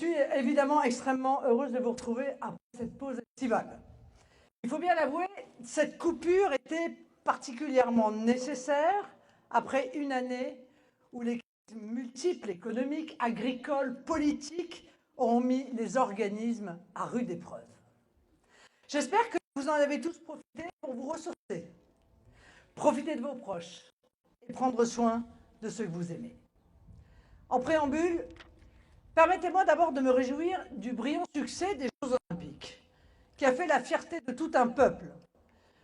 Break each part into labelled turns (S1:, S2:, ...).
S1: Je suis évidemment extrêmement heureuse de vous retrouver après cette pause estivale. Il faut bien l'avouer, cette coupure était particulièrement nécessaire après une année où les crises multiples économiques, agricoles, politiques ont mis les organismes à rude épreuve. J'espère que vous en avez tous profité pour vous ressourcer, profiter de vos proches et prendre soin de ceux que vous aimez. En préambule, permettez-moi d'abord de me réjouir du brillant succès des Jeux Olympiques, qui a fait la fierté de tout un peuple.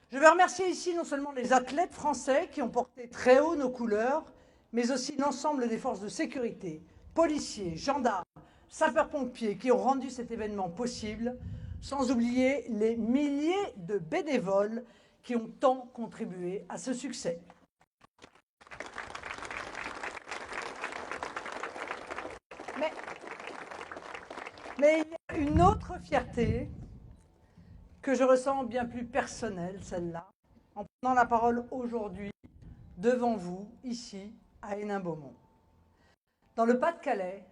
S1: Je veux remercier ici non seulement les athlètes français qui ont porté très haut nos couleurs, mais aussi l'ensemble des forces de sécurité, policiers, gendarmes, sapeurs-pompiers qui ont rendu cet événement possible, sans oublier les milliers de bénévoles qui ont tant contribué à ce succès. Mais il y a une autre fierté que je ressens bien plus personnelle, celle-là, en prenant la parole aujourd'hui devant vous, ici, à Hénin-Beaumont. Dans le Pas-de-Calais,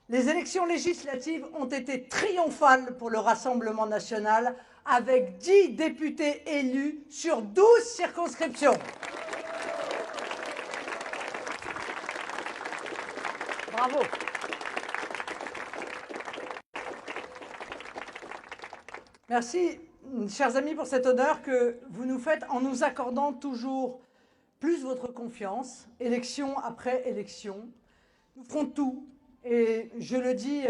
S1: les élections législatives ont été triomphales pour le Rassemblement national, avec 10 députés élus sur 12 circonscriptions. Bravo. Merci, chers amis, pour cet honneur que vous nous faites en nous accordant toujours plus votre confiance, élection après élection. Nous ferons tout, et je le dis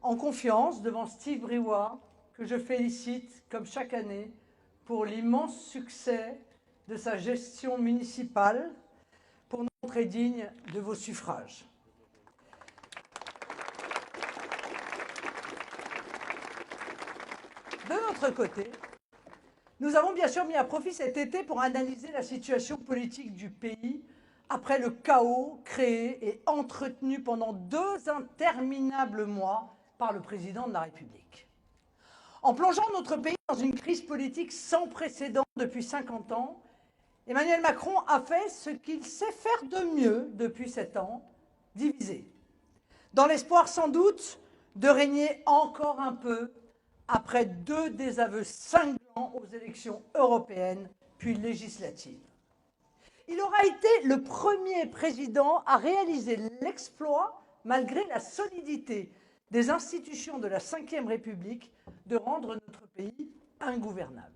S1: en confiance devant Steve Briouat, que je félicite, comme chaque année, pour l'immense succès de sa gestion municipale, pour nous montrer dignes de vos suffrages. De notre côté, nous avons bien sûr mis à profit cet été pour analyser la situation politique du pays après le chaos créé et entretenu pendant 2 interminables mois par le président de la République. En plongeant notre pays dans une crise politique sans précédent depuis 50 ans, Emmanuel Macron a fait ce qu'il sait faire de mieux depuis 7 ans, diviser. Dans l'espoir sans doute de régner encore un peu après 2 désaveux cinglants aux élections européennes puis législatives. Il aura été le premier président à réaliser l'exploit, malgré la solidité des institutions de la Ve République, de rendre notre pays ingouvernable.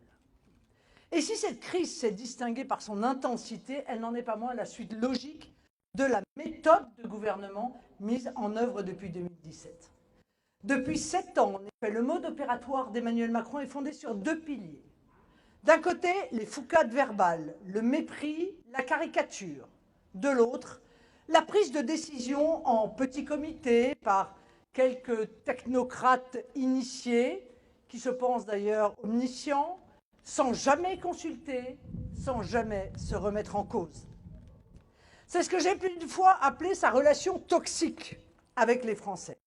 S1: Et si cette crise s'est distinguée par son intensité, elle n'en est pas moins la suite logique de la méthode de gouvernement mise en œuvre depuis 2017. Depuis 7 ans, en effet, le mode opératoire d'Emmanuel Macron est fondé sur 2 piliers. D'un côté, les foucades verbales, le mépris, la caricature. De l'autre, la prise de décision en petit comité par quelques technocrates initiés, qui se pensent d'ailleurs omniscients, sans jamais consulter, sans jamais se remettre en cause. C'est ce que j'ai plus d'une fois appelé sa relation toxique avec les Français,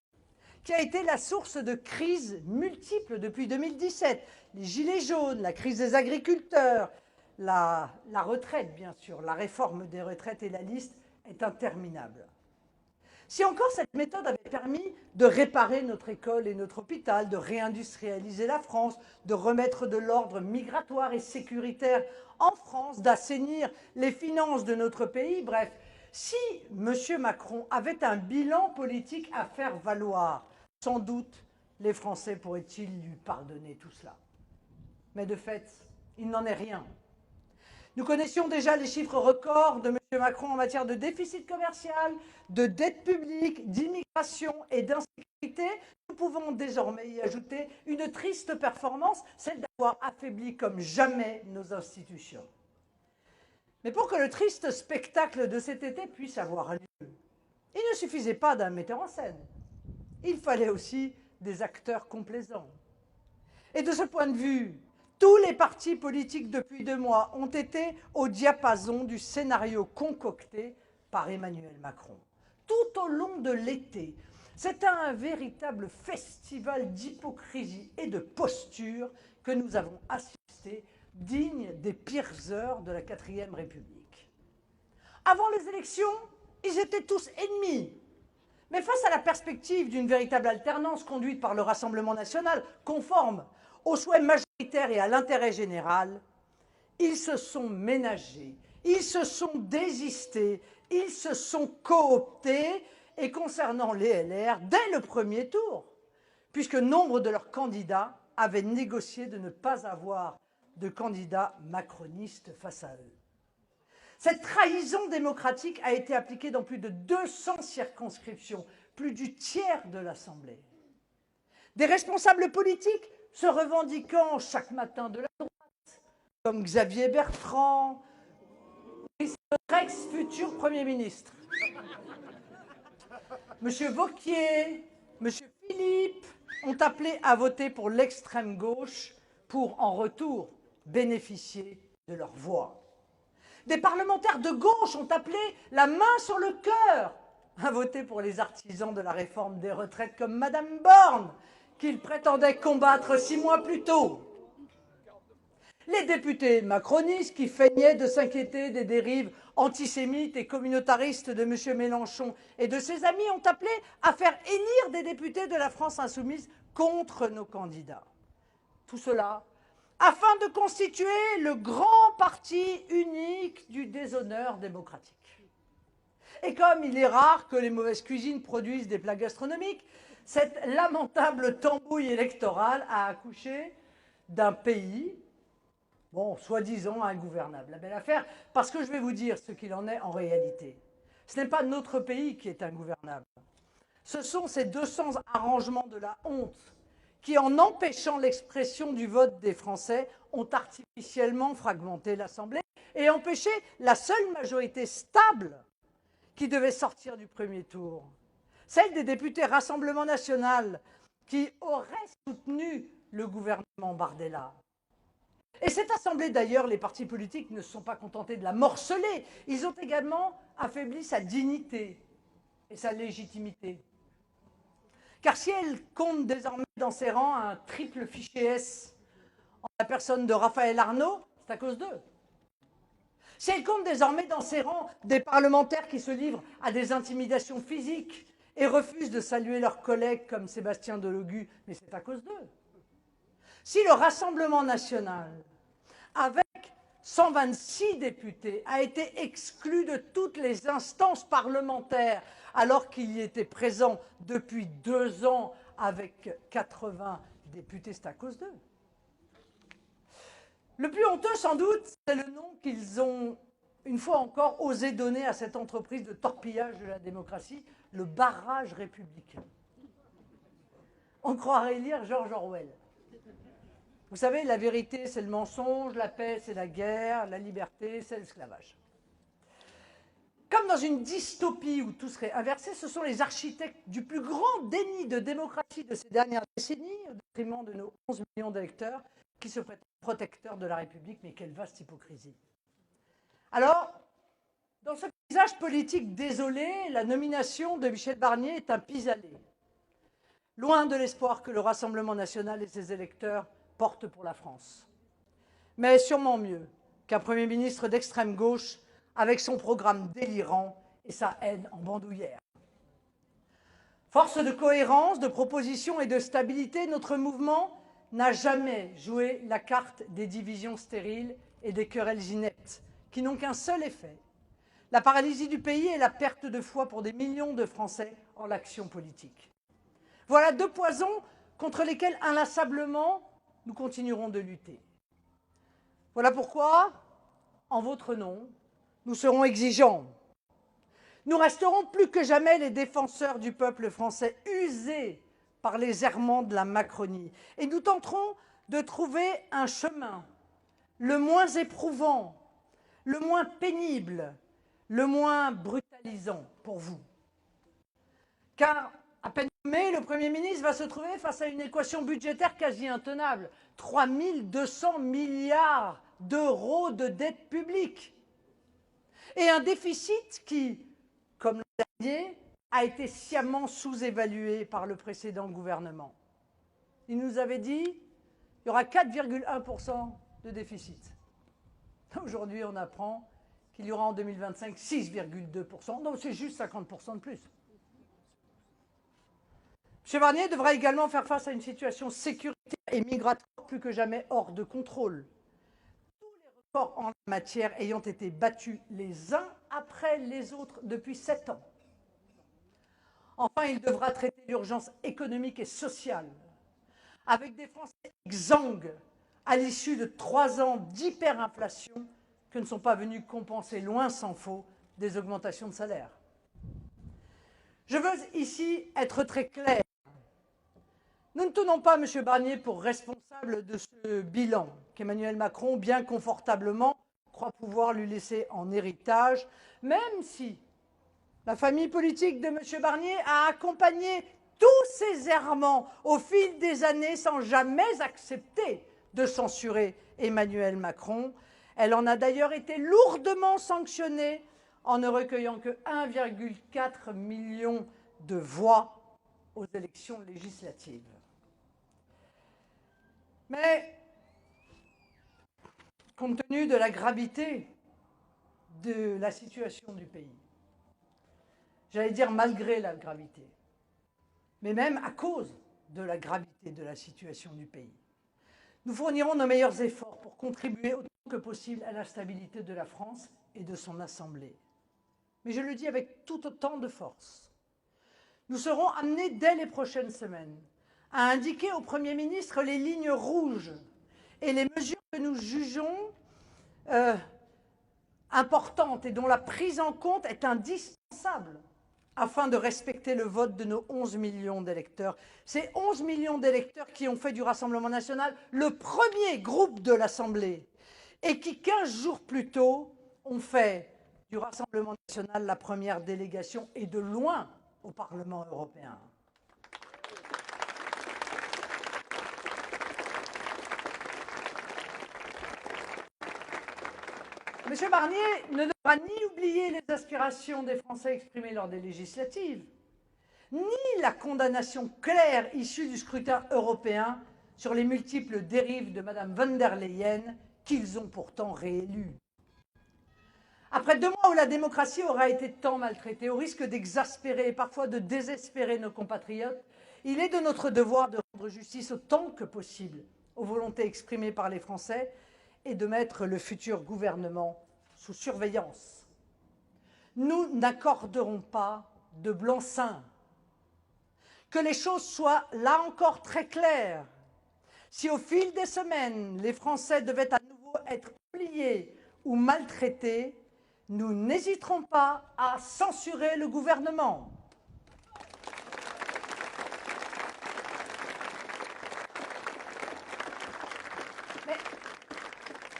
S1: qui a été la source de crises multiples depuis 2017. Les gilets jaunes, la crise des agriculteurs, la retraite, bien sûr, la réforme des retraites, et la liste est interminable. Si encore cette méthode avait permis de réparer notre école et notre hôpital, de réindustrialiser la France, de remettre de l'ordre migratoire et sécuritaire en France, d'assainir les finances de notre pays, bref, si M. Macron avait un bilan politique à faire valoir, sans doute les Français pourraient-ils lui pardonner tout cela. Mais de fait, il n'en est rien. Nous connaissions déjà les chiffres records de M. Macron en matière de déficit commercial, de dette publique, d'immigration et d'insécurité. Nous pouvons désormais y ajouter une triste performance, celle d'avoir affaibli comme jamais nos institutions. Mais pour que le triste spectacle de cet été puisse avoir lieu, il ne suffisait pas d'un metteur en scène. Il fallait aussi des acteurs complaisants. Et de ce point de vue, tous les partis politiques depuis 2 mois ont été au diapason du scénario concocté par Emmanuel Macron. Tout au long de l'été, c'est un véritable festival d'hypocrisie et de posture que nous avons assisté, digne des pires heures de la 4e République. Avant les élections, ils étaient tous ennemis. Mais face à la perspective d'une véritable alternance conduite par le Rassemblement national, conforme aux souhaits majoritaires et à l'intérêt général, ils se sont ménagés, ils se sont désistés, ils se sont cooptés, et concernant les LR, dès le premier tour, puisque nombre de leurs candidats avaient négocié de ne pas avoir de candidats macronistes face à eux. Cette trahison démocratique a été appliquée dans plus de 200 circonscriptions, plus du tiers de l'Assemblée. Des responsables politiques se revendiquant chaque matin de la droite, comme Xavier Bertrand, ex-futur Premier ministre, M. Wauquiez, M. Philippe, ont appelé à voter pour l'extrême gauche pour, en retour, bénéficier de leur voix. Des parlementaires de gauche ont appelé la main sur le cœur à voter pour les artisans de la réforme des retraites comme Madame Borne, qu'ils prétendaient combattre 6 mois plus tôt. Les députés macronistes qui feignaient de s'inquiéter des dérives antisémites et communautaristes de M. Mélenchon et de ses amis ont appelé à faire élire des députés de la France insoumise contre nos candidats. Tout cela afin de constituer le grand parti unique du déshonneur démocratique. Et comme il est rare que les mauvaises cuisines produisent des plats gastronomiques, cette lamentable tambouille électorale a accouché d'un pays, bon, soi-disant ingouvernable. La belle affaire, parce que je vais vous dire ce qu'il en est en réalité. Ce n'est pas notre pays qui est ingouvernable. Ce sont ces 200 arrangements de la honte qui, en empêchant l'expression du vote des Français, ont artificiellement fragmenté l'Assemblée et empêché la seule majorité stable qui devait sortir du premier tour, celle des députés Rassemblement national qui auraient soutenu le gouvernement Bardella. Et cette Assemblée, d'ailleurs, les partis politiques ne se sont pas contentés de la morceler, ils ont également affaibli sa dignité et sa légitimité. Car si elle compte désormais dans ses rangs un triple fichier S en la personne de Raphaël Arnaud, c'est à cause d'eux. Si elle compte désormais dans ses rangs des parlementaires qui se livrent à des intimidations physiques et refusent de saluer leurs collègues comme Sébastien Delogu, mais c'est à cause d'eux. Si le Rassemblement national, avec 126 députés, a été exclu de toutes les instances parlementaires alors qu'il y était présent depuis 2 ans avec 80 députés, c'est à cause d'eux. Le plus honteux, sans doute, c'est le nom qu'ils ont, une fois encore, osé donner à cette entreprise de torpillage de la démocratie, le barrage républicain. On croirait lire George Orwell. Vous savez, la vérité, c'est le mensonge, la paix, c'est la guerre, la liberté, c'est l'esclavage. Comme dans une dystopie où tout serait inversé, ce sont les architectes du plus grand déni de démocratie de ces dernières décennies, au détriment de nos 11 millions d'électeurs, qui se prétendent protecteurs de la République, mais quelle vaste hypocrisie. Alors, dans ce paysage politique désolé, la nomination de Michel Barnier est un pis-aller. Loin de l'espoir que le Rassemblement national et ses électeurs portent pour la France. Mais sûrement mieux qu'un Premier ministre d'extrême gauche avec son programme délirant et sa haine en bandoulière. Force de cohérence, de proposition et de stabilité, notre mouvement n'a jamais joué la carte des divisions stériles et des querelles ineptes, qui n'ont qu'un seul effet, la paralysie du pays et la perte de foi pour des millions de Français en l'action politique. Voilà 2 poisons contre lesquels inlassablement nous continuerons de lutter. Voilà pourquoi, en votre nom, nous serons exigeants. Nous resterons plus que jamais les défenseurs du peuple français, usés par les errements de la Macronie. Et nous tenterons de trouver un chemin le moins éprouvant, le moins pénible, le moins brutalisant pour vous. Car, à peine nommé, le Premier ministre va se trouver face à une équation budgétaire quasi intenable. 3 200 milliards d'euros de dette publique. Et un déficit qui, comme l'an dernier, a été sciemment sous-évalué par le précédent gouvernement. Il nous avait dit qu'il y aura 4,1% de déficit. Aujourd'hui, on apprend qu'il y aura en 2025 6,2%. Donc c'est juste 50% de plus. M. Barnier devra également faire face à une situation sécuritaire et migratoire plus que jamais hors de contrôle. Tous les records en la matière ayant été battus les uns après les autres depuis 7 ans. Enfin, il devra traiter l'urgence économique et sociale, avec des Français exsangues à l'issue de 3 ans d'hyperinflation que ne sont pas venus compenser, loin s'en faut, des augmentations de salaire. Je veux ici être très clair. Nous ne tenons pas M. Barnier pour responsable de ce bilan qu'Emmanuel Macron, bien confortablement, croit pouvoir lui laisser en héritage, même si la famille politique de M. Barnier a accompagné tous ces errements au fil des années sans jamais accepter de censurer Emmanuel Macron. Elle en a d'ailleurs été lourdement sanctionnée en ne recueillant que 1,4 million de voix aux élections législatives. Mais, compte tenu de la gravité de la situation du pays, j'allais dire malgré la gravité, mais même à cause de la gravité de la situation du pays, nous fournirons nos meilleurs efforts pour contribuer autant que possible à la stabilité de la France et de son Assemblée. Mais je le dis avec tout autant de force. Nous serons amenés dès les prochaines semaines à indiquer au Premier ministre les lignes rouges et les mesures que nous jugeons importantes et dont la prise en compte est indispensable afin de respecter le vote de nos 11 millions d'électeurs. Ces 11 millions d'électeurs qui ont fait du Rassemblement national le premier groupe de l'Assemblée et qui, 15 jours plus tôt, ont fait du Rassemblement national la première délégation et de loin au Parlement européen. M. Barnier ne devra ni oublier les aspirations des Français exprimées lors des législatives, ni la condamnation claire issue du scrutin européen sur les multiples dérives de Mme von der Leyen, qu'ils ont pourtant réélue. Après 2 mois où la démocratie aura été tant maltraitée, au risque d'exaspérer et parfois de désespérer nos compatriotes, il est de notre devoir de rendre justice autant que possible aux volontés exprimées par les Français et de mettre le futur gouvernement sous surveillance. Nous n'accorderons pas de blanc-seing. Que les choses soient là encore très claires. Si au fil des semaines, les Français devaient à nouveau être oubliés ou maltraités, nous n'hésiterons pas à censurer le gouvernement.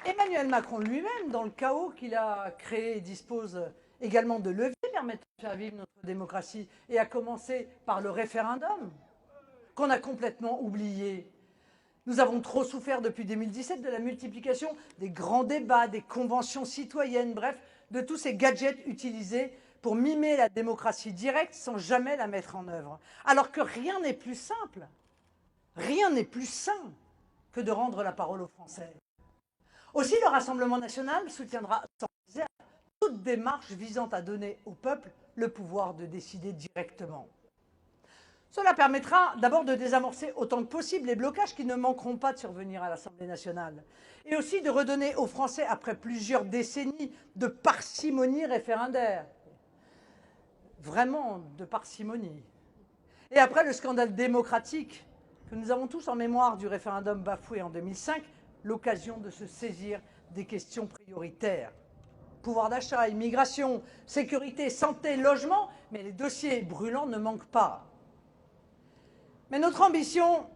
S1: Emmanuel Macron lui-même, dans le chaos qu'il a créé, dispose également de leviers permettant de faire vivre notre démocratie, et à commencer par le référendum, qu'on a complètement oublié. Nous avons trop souffert depuis 2017 de la multiplication des grands débats, des conventions citoyennes, bref, de tous ces gadgets utilisés pour mimer la démocratie directe sans jamais la mettre en œuvre. Alors que rien n'est plus simple, rien n'est plus sain que de rendre la parole aux Français. Aussi, le Rassemblement national soutiendra sans réserve toute démarche visant à donner au peuple le pouvoir de décider directement. Cela permettra d'abord de désamorcer autant que possible les blocages qui ne manqueront pas de survenir à l'Assemblée nationale, et aussi de redonner aux Français, après plusieurs décennies de parcimonie référendaire, vraiment de parcimonie, et après le scandale démocratique que nous avons tous en mémoire du référendum bafoué en 2005, l'occasion de se saisir des questions prioritaires. Pouvoir d'achat, immigration, sécurité, santé, logement, mais les dossiers brûlants ne manquent pas. Mais notre ambition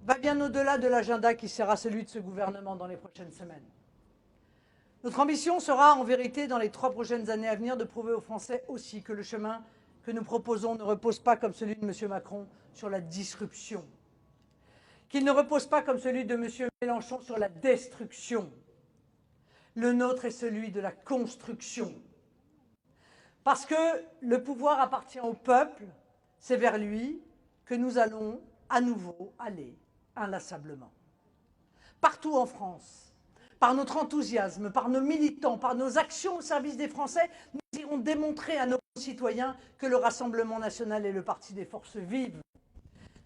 S1: va bien au-delà de l'agenda qui sera celui de ce gouvernement dans les prochaines semaines. Notre ambition sera en vérité, dans les 3 prochaines années à venir, de prouver aux Français aussi que le chemin que nous proposons ne repose pas, comme celui de M. Macron, sur la disruption, qu'il ne repose pas, comme celui de M. Mélenchon, sur la destruction. Le nôtre est celui de la construction. Parce que le pouvoir appartient au peuple, c'est vers lui que nous allons à nouveau aller inlassablement. Partout en France, par notre enthousiasme, par nos militants, par nos actions au service des Français, nous irons démontrer à nos concitoyens que le Rassemblement national est le parti des forces vives,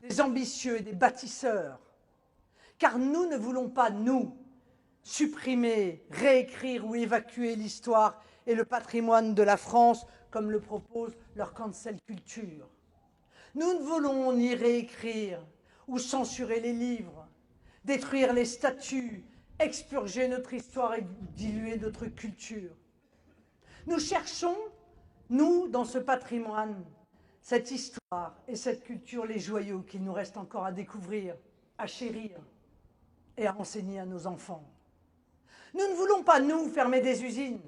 S1: des ambitieux et des bâtisseurs. Car nous ne voulons pas, nous, supprimer, réécrire ou évacuer l'histoire et le patrimoine de la France, comme le propose leur cancel culture. Nous ne voulons ni réécrire ou censurer les livres, détruire les statues, expurger notre histoire et diluer notre culture. Nous cherchons, nous, dans ce patrimoine, cette histoire et cette culture, les joyaux qu'il nous reste encore à découvrir, à chérir et à enseigner à nos enfants. Nous ne voulons pas, nous, fermer des usines,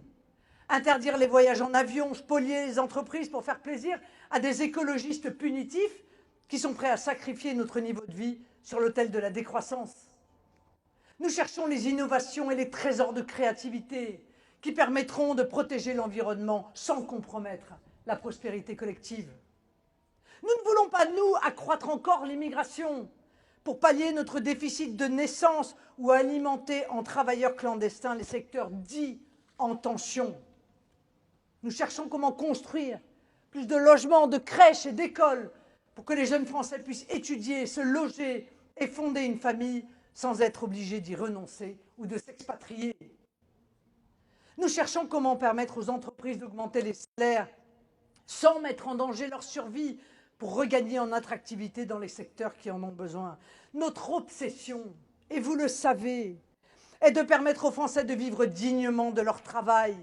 S1: interdire les voyages en avion, spolier les entreprises pour faire plaisir à des écologistes punitifs qui sont prêts à sacrifier notre niveau de vie sur l'autel de la décroissance. Nous cherchons les innovations et les trésors de créativité qui permettront de protéger l'environnement sans compromettre la prospérité collective. Nous ne voulons pas, nous, accroître encore l'immigration pour pallier notre déficit de naissance ou alimenter en travailleurs clandestins les secteurs dits en tension. Nous cherchons comment construire plus de logements, de crèches et d'écoles pour que les jeunes Français puissent étudier, se loger et fonder une famille sans être obligés d'y renoncer ou de s'expatrier. Nous cherchons comment permettre aux entreprises d'augmenter les salaires sans mettre en danger leur survie pour regagner en attractivité dans les secteurs qui en ont besoin. Notre obsession, et vous le savez, est de permettre aux Français de vivre dignement de leur travail,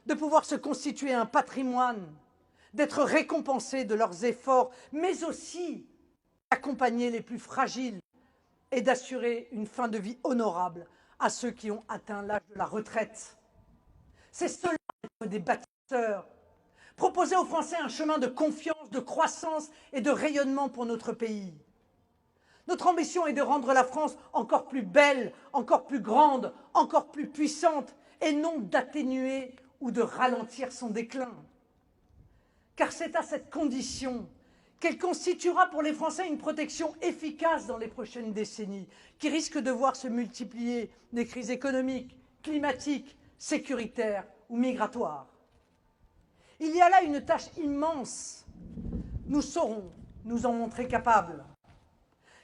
S1: de pouvoir se constituer un patrimoine, d'être récompensés de leurs efforts, mais aussi d'accompagner les plus fragiles et d'assurer une fin de vie honorable à ceux qui ont atteint l'âge de la retraite. C'est cela être des bâtisseurs. Proposer aux Français un chemin de confiance, de croissance et de rayonnement pour notre pays. Notre ambition est de rendre la France encore plus belle, encore plus grande, encore plus puissante, et non d'atténuer ou de ralentir son déclin. Car c'est à cette condition qu'elle constituera pour les Français une protection efficace dans les prochaines décennies, qui risque de voir se multiplier des crises économiques, climatiques, sécuritaires ou migratoires. Il y a là une tâche immense. Nous saurons nous en montrer capables.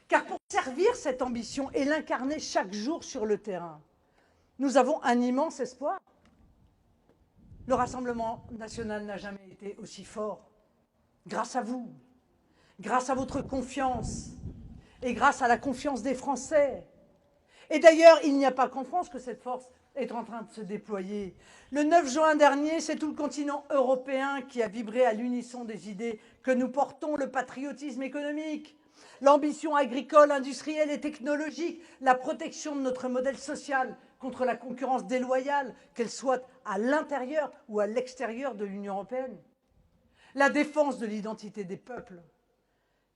S1: Car pour servir cette ambition et l'incarner chaque jour sur le terrain, nous avons un immense espoir. Le Rassemblement national n'a jamais été aussi fort. Grâce à vous, grâce à votre confiance et grâce à la confiance des Français. Et d'ailleurs, il n'y a pas qu'en France que cette force est en train de se déployer. Le 9 juin dernier, c'est tout le continent européen qui a vibré à l'unisson des idées que nous portons, le patriotisme économique, l'ambition agricole, industrielle et technologique, la protection de notre modèle social contre la concurrence déloyale, qu'elle soit à l'intérieur ou à l'extérieur de l'Union européenne, la défense de l'identité des peuples,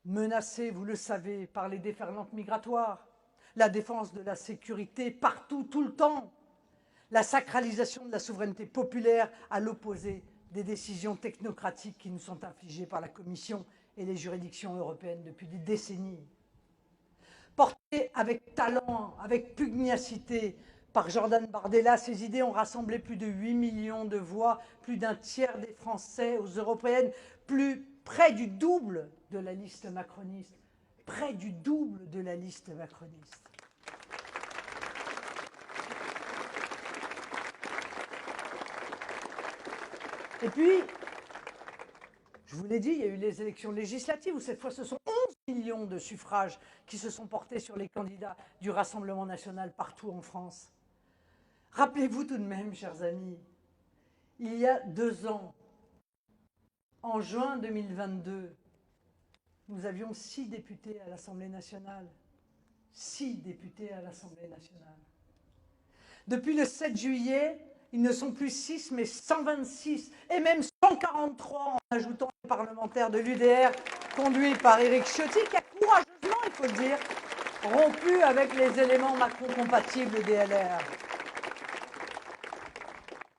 S1: menacés, vous le savez, par les déferlantes migratoires, la défense de la sécurité partout, tout le temps, la sacralisation de la souveraineté populaire à l'opposé des décisions technocratiques qui nous sont infligées par la Commission et les juridictions européennes depuis des décennies. Portées avec talent, avec pugnacité par Jordan Bardella, ces idées ont rassemblé plus de 8 millions de voix, plus d'un tiers des Français aux européennes, près du double de la liste macroniste. Près du double de la liste macroniste. Et puis, je vous l'ai dit, il y a eu les élections législatives où cette fois ce sont 11 millions de suffrages qui se sont portés sur les candidats du Rassemblement national partout en France. Rappelez-vous tout de même, chers amis, il y a 2 ans, en juin 2022, nous avions 6 députés à l'Assemblée nationale. 6 députés à l'Assemblée nationale. Depuis le 7 juillet, ils ne sont plus 6, mais 126, et même 143 en ajoutant les parlementaires de l'UDR, conduits par Éric Ciotti, qui a courageusement, il faut le dire, rompu avec les éléments macro-compatibles des LR.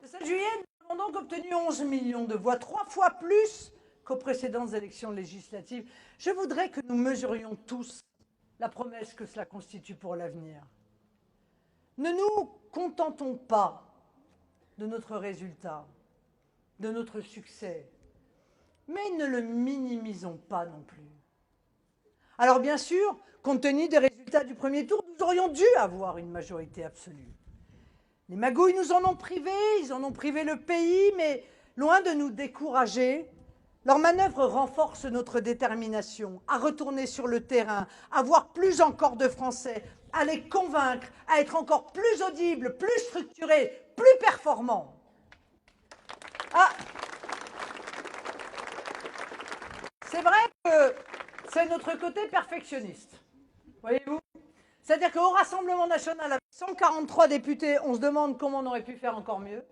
S1: Le 7 juillet, nous avons donc obtenu 11 millions de voix, 3 fois plus qu'aux précédentes élections législatives. Je voudrais que nous mesurions tous la promesse que cela constitue pour l'avenir. Ne nous contentons pas de notre résultat, de notre succès, mais ne le minimisons pas non plus. Alors bien sûr, compte tenu des résultats du premier tour, nous aurions dû avoir une majorité absolue. Les magouilles nous en ont privés, ils en ont privé le pays, mais loin de nous décourager, leurs manœuvres renforcent notre détermination à retourner sur le terrain, à voir plus encore de Français, à les convaincre, à être encore plus audibles, plus structurés, plus performants. Ah, c'est vrai que c'est notre côté perfectionniste, voyez-vous. C'est-à-dire qu'au Rassemblement national, avec 143 députés, on se demande comment on aurait pu faire encore mieux.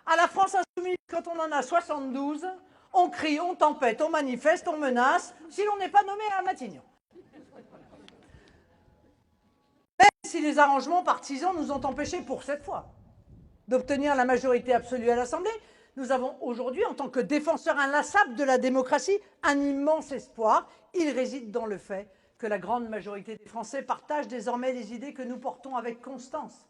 S1: À la France insoumise, quand on en a 72, on crie, on tempête, on manifeste, on menace, si l'on n'est pas nommé à Matignon. Même si les arrangements partisans nous ont empêchés pour cette fois d'obtenir la majorité absolue à l'Assemblée, nous avons aujourd'hui, en tant que défenseurs inlassables de la démocratie, un immense espoir. Il réside dans le fait que la grande majorité des Français partagent désormais les idées que nous portons avec constance.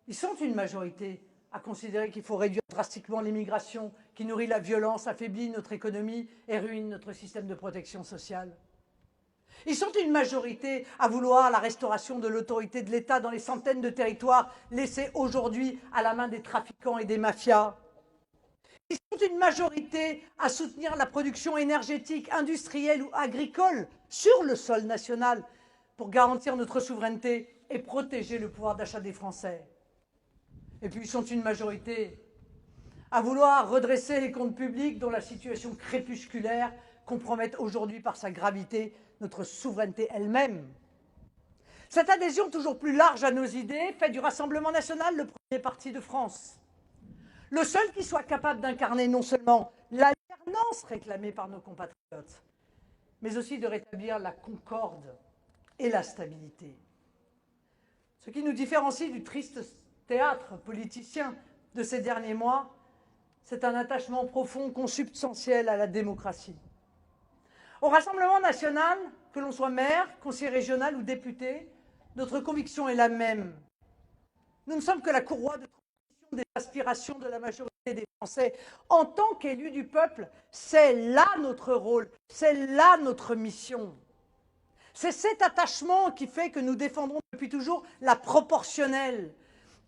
S1: Ils sont une majorité à considérer qu'il faut réduire drastiquement l'immigration qui nourrit la violence, affaiblit notre économie et ruine notre système de protection sociale. Ils sont une majorité à vouloir la restauration de l'autorité de l'État dans les centaines de territoires laissés aujourd'hui à la main des trafiquants et des mafias. Ils sont une majorité à soutenir la production énergétique, industrielle ou agricole sur le sol national pour garantir notre souveraineté et protéger le pouvoir d'achat des Français. Et puis ils sont une majorité à vouloir redresser les comptes publics dont la situation crépusculaire compromet aujourd'hui par sa gravité notre souveraineté elle-même. Cette adhésion toujours plus large à nos idées fait du Rassemblement national le premier parti de France. Le seul qui soit capable d'incarner non seulement l'alternance réclamée par nos compatriotes, mais aussi de rétablir la concorde et la stabilité. Ce qui nous différencie du triste théâtre politicien de ces derniers mois, c'est un attachement profond, consubstantiel à la démocratie. Au Rassemblement national, que l'on soit maire, conseiller régional ou député, notre conviction est la même. Nous ne sommes que la courroie de transmission des aspirations de la majorité des Français. En tant qu'élus du peuple, c'est là notre rôle, c'est là notre mission. C'est cet attachement qui fait que nous défendrons depuis toujours la proportionnelle,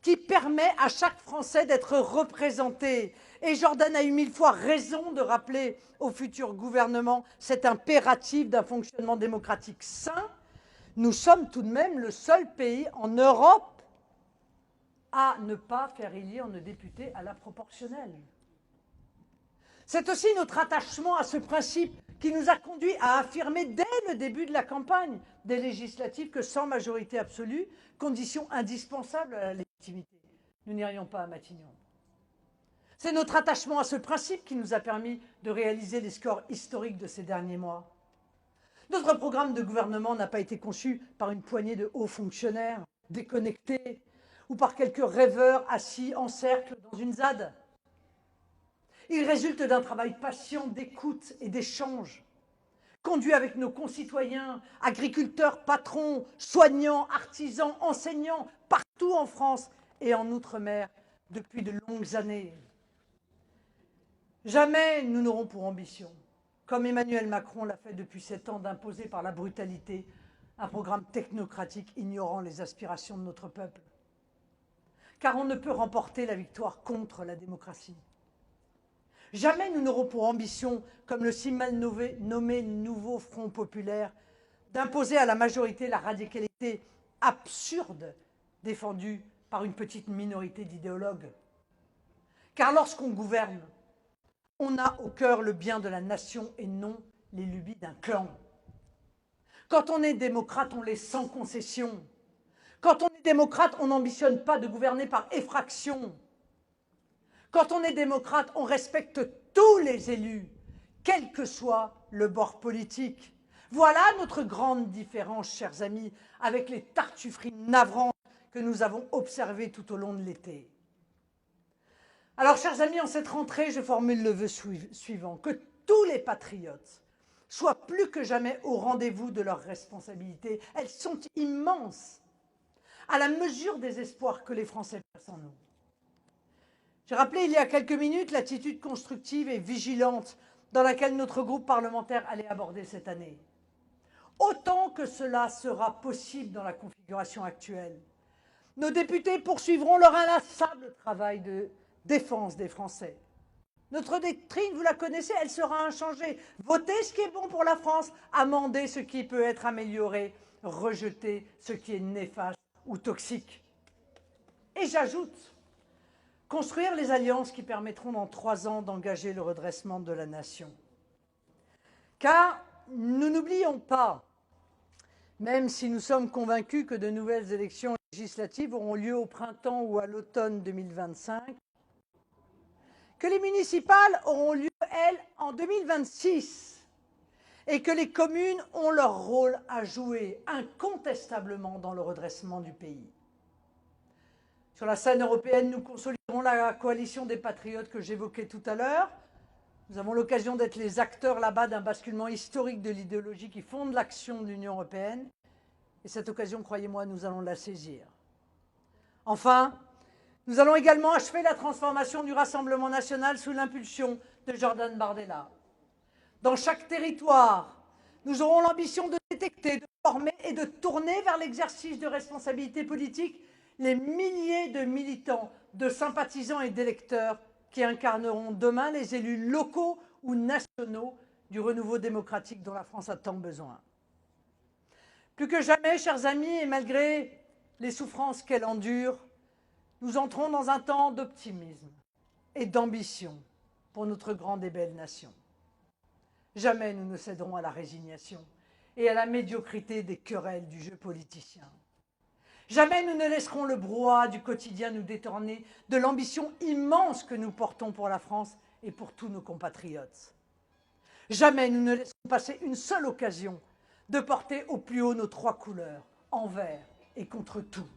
S1: qui permet à chaque Français d'être représenté. Et Jordan a eu 1000 fois raison de rappeler au futur gouvernement cet impératif d'un fonctionnement démocratique sain. Nous sommes tout de même le seul pays en Europe à ne pas faire élire nos députés à la proportionnelle. C'est aussi notre attachement à ce principe qui nous a conduits à affirmer dès le début de la campagne des législatives que sans majorité absolue, condition indispensable à la légitimité, nous n'irions pas à Matignon. C'est notre attachement à ce principe qui nous a permis de réaliser les scores historiques de ces derniers mois. Notre programme de gouvernement n'a pas été conçu par une poignée de hauts fonctionnaires déconnectés ou par quelques rêveurs assis en cercle dans une ZAD. Il résulte d'un travail patient d'écoute et d'échange, conduit avec nos concitoyens, agriculteurs, patrons, soignants, artisans, enseignants, partout en France et en Outre-mer depuis de longues années. Jamais nous n'aurons pour ambition, comme Emmanuel Macron l'a fait depuis 7 ans, d'imposer par la brutalité un programme technocratique ignorant les aspirations de notre peuple. Car on ne peut remporter la victoire contre la démocratie. Jamais nous n'aurons pour ambition, comme le si mal nommé Nouveau Front Populaire, d'imposer à la majorité la radicalité absurde défendue par une petite minorité d'idéologues. Car lorsqu'on gouverne, on a au cœur le bien de la nation et non les lubies d'un clan. Quand on est démocrate, on l'est sans concession. Quand on est démocrate, on n'ambitionne pas de gouverner par effraction. Quand on est démocrate, on respecte tous les élus, quel que soit le bord politique. Voilà notre grande différence, chers amis, avec les tartufferies navrantes que nous avons observées tout au long de l'été. Alors, chers amis, en cette rentrée, je formule le vœu suivant, que tous les patriotes soient plus que jamais au rendez-vous de leurs responsabilités. Elles sont immenses, à la mesure des espoirs que les Français placent en nous. J'ai rappelé il y a quelques minutes l'attitude constructive et vigilante dans laquelle notre groupe parlementaire allait aborder cette année. Autant que cela sera possible dans la configuration actuelle. Nos députés poursuivront leur inlassable travail de défense des Français. Notre doctrine, vous la connaissez, elle sera inchangée. Votez ce qui est bon pour la France, amendez ce qui peut être amélioré, rejetez ce qui est néfaste ou toxique. Et j'ajoute, construire les alliances qui permettront dans 3 ans d'engager le redressement de la nation. Car nous n'oublions pas, même si nous sommes convaincus que de nouvelles élections législatives auront lieu au printemps ou à l'automne 2025, que les municipales auront lieu, elles, en 2026, et que les communes ont leur rôle à jouer incontestablement dans le redressement du pays. Sur la scène européenne, nous consoliderons la coalition des patriotes que j'évoquais tout à l'heure. Nous avons l'occasion d'être les acteurs là-bas d'un basculement historique de l'idéologie qui fonde l'action de l'Union européenne. Et cette occasion, croyez-moi, nous allons la saisir. Enfin, nous allons également achever la transformation du Rassemblement national sous l'impulsion de Jordan Bardella. Dans chaque territoire, nous aurons l'ambition de détecter, de former et de tourner vers l'exercice de responsabilités politiques les milliers de militants, de sympathisants et d'électeurs qui incarneront demain les élus locaux ou nationaux du renouveau démocratique dont la France a tant besoin. Plus que jamais, chers amis, et malgré les souffrances qu'elle endure, nous entrons dans un temps d'optimisme et d'ambition pour notre grande et belle nation. Jamais nous ne céderons à la résignation et à la médiocrité des querelles du jeu politicien. Jamais nous ne laisserons le brouhaha du quotidien nous détourner de l'ambition immense que nous portons pour la France et pour tous nos compatriotes. Jamais nous ne laisserons passer une seule occasion de porter au plus haut nos 3 couleurs, envers et contre tout.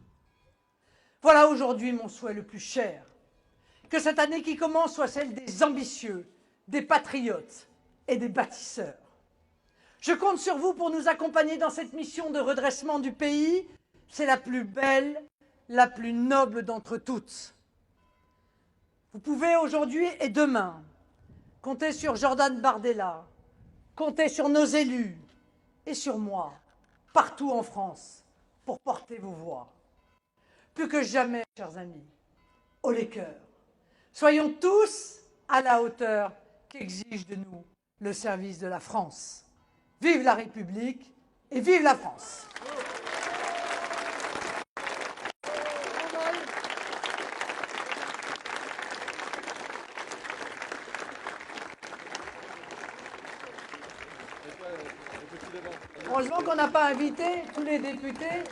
S1: Voilà aujourd'hui mon souhait le plus cher, que cette année qui commence soit celle des ambitieux, des patriotes et des bâtisseurs. Je compte sur vous pour nous accompagner dans cette mission de redressement du pays. C'est la plus belle, la plus noble d'entre toutes. Vous pouvez aujourd'hui et demain compter sur Jordan Bardella, compter sur nos élus et sur moi, partout en France, pour porter vos voix. Plus que jamais, chers amis, haut les cœurs, soyons tous à la hauteur qu'exige de nous le service de la France. Vive la République et vive la France! Heureusement qu'on n'a pas invité tous les députés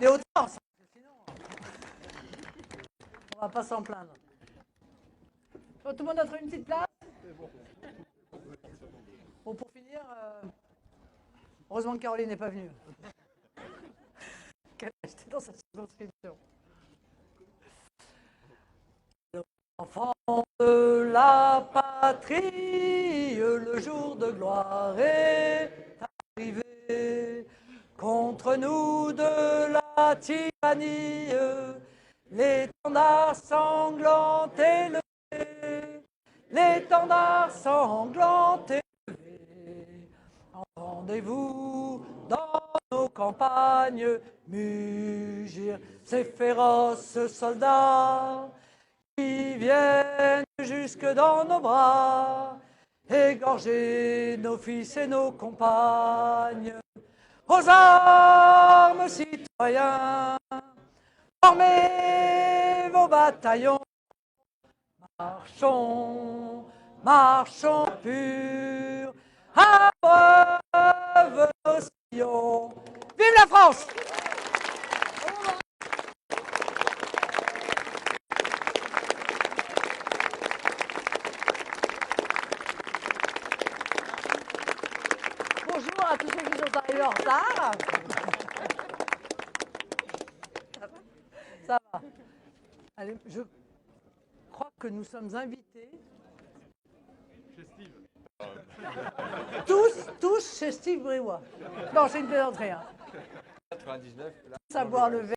S1: des Hauts-de-France. Sinon, on ne va pas s'en plaindre. Tout le monde a trouvé une petite place? Bon, pour finir, heureusement que Caroline n'est pas venue. Qu'elle est restée dans sa circonscription. Enfants de la patrie, le jour de gloire est arrivé. Contre nous de la tyrannie, l'étendard sanglant élevé, l'étendard sanglant élevé. Entendez-vous dans nos campagnes mugir ces féroces soldats qui viennent jusque dans nos bras, égorger nos fils et nos compagnes. Aux armes, citoyens, formez vos bataillons, marchons, marchons purs, à preuve nos sillons. Vive la France! Bonjour à tous ceux qui sont arrivés en retard. Ça va. Allez, je crois que nous sommes invités. Chez Steve. Tous chez Steve Briouat. Non, c'est une plaisanterie. 99. Tous à boire le verre.